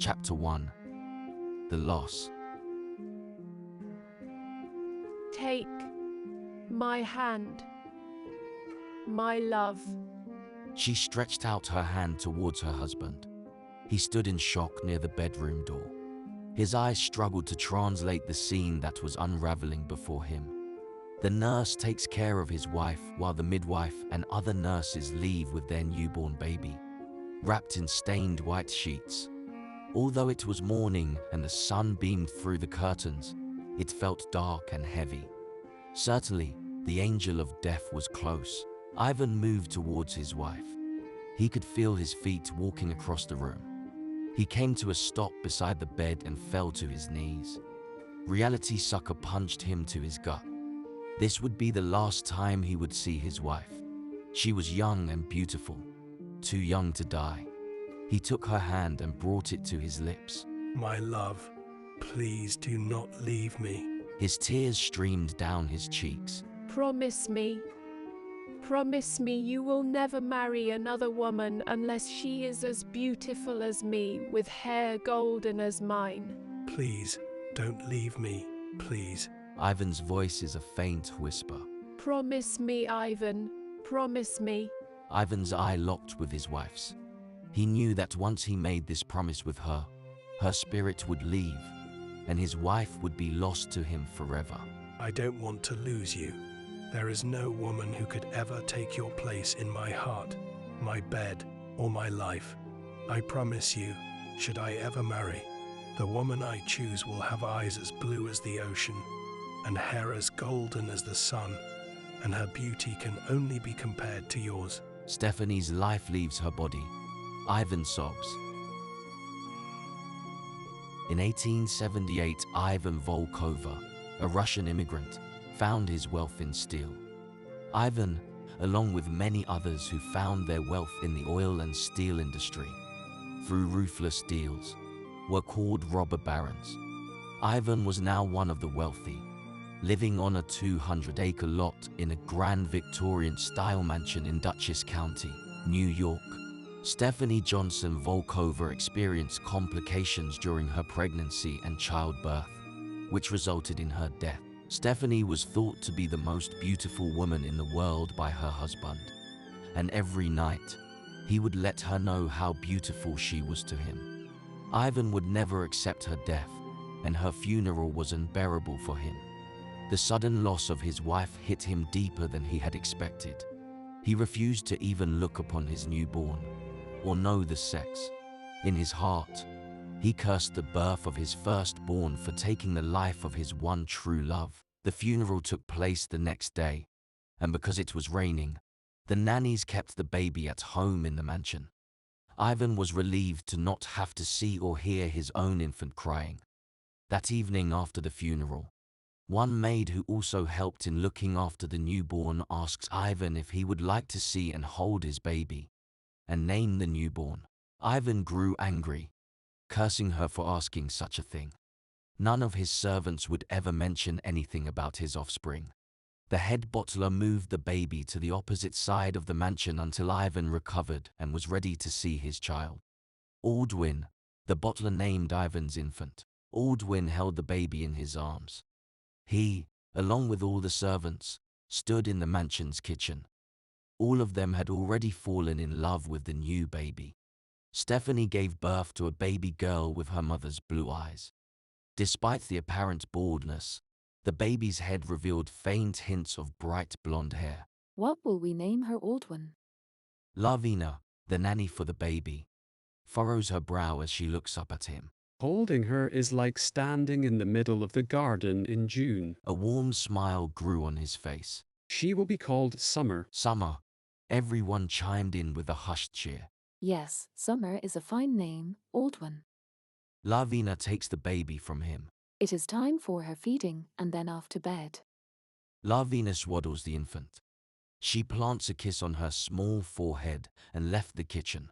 Chapter 1. The Loss. Take my hand, my love. She stretched out her hand towards her husband. He stood in shock near the bedroom door. His eyes struggled to translate the scene that was unraveling before him. The nurse takes care of his wife while the midwife and other nurses leave with their newborn baby, wrapped in stained white sheets. Although it was morning and the sun beamed through the curtains, it felt dark and heavy. Certainly, the angel of death was close. Ivan moved towards his wife. He could feel his feet walking across the room. He came to a stop beside the bed and fell to his knees. Reality sucker punched him to his gut. This would be the last time he would see his wife. She was young and beautiful, too young to die. He took her hand and brought it to his lips. My love, please do not leave me. His tears streamed down his cheeks. Promise me you will never marry another woman unless she is as beautiful as me, with hair golden as mine. Please, don't leave me, please. Ivan's voice is a faint whisper. Promise me, Ivan, promise me. Ivan's eye locked with his wife's. He knew that once he made this promise with her, her spirit would leave, and his wife would be lost to him forever. I don't want to lose you. There is no woman who could ever take your place in my heart, my bed, or my life. I promise you, should I ever marry, the woman I choose will have eyes as blue as the ocean, and hair as golden as the sun, and her beauty can only be compared to yours. Stephanie's life leaves her body. Ivan sobs. In 1878, Ivan Volkova, a Russian immigrant, found his wealth in steel. Ivan, along with many others who found their wealth in the oil and steel industry through ruthless deals, were called robber barons. Ivan was now one of the wealthy, living on a 200-acre lot in a grand Victorian-style mansion in Dutchess County, New York. Stephanie Johnson Volkova experienced complications during her pregnancy and childbirth, which resulted in her death. Stephanie was thought to be the most beautiful woman in the world by her husband, and every night, he would let her know how beautiful she was to him. Ivan would never accept her death, and her funeral was unbearable for him. The sudden loss of his wife hit him deeper than he had expected. He refused to even look upon his newborn, or know the sex. In his heart, he cursed the birth of his firstborn for taking the life of his one true love. The funeral took place the next day, and because it was raining, the nannies kept the baby at home in the mansion. Ivan was relieved to not have to see or hear his own infant crying. That evening after the funeral, one maid who also helped in looking after the newborn asked Ivan if he would like to see and hold his baby and name the newborn. Ivan grew angry, cursing her for asking such a thing. None of his servants would ever mention anything about his offspring. The head butler moved the baby to the opposite side of the mansion until Ivan recovered and was ready to see his child. Aldwin, the butler named Ivan's infant. Aldwin held the baby in his arms. He, along with all the servants, stood in the mansion's kitchen. All of them had already fallen in love with the new baby. Stephanie gave birth to a baby girl with her mother's blue eyes. Despite the apparent baldness, the baby's head revealed faint hints of bright blonde hair. What will we name her old one? Lavina, the nanny for the baby, furrows her brow as she looks up at him. Holding her is like standing in the middle of the garden in June. A warm smile grew on his face. She will be called Summer. Summer. Everyone chimed in with a hushed cheer. Yes, Summer is a fine name, old one. Lavina takes the baby from him. It is time for her feeding and then off to bed. Lavina swaddles the infant. She plants a kiss on her small forehead and left the kitchen.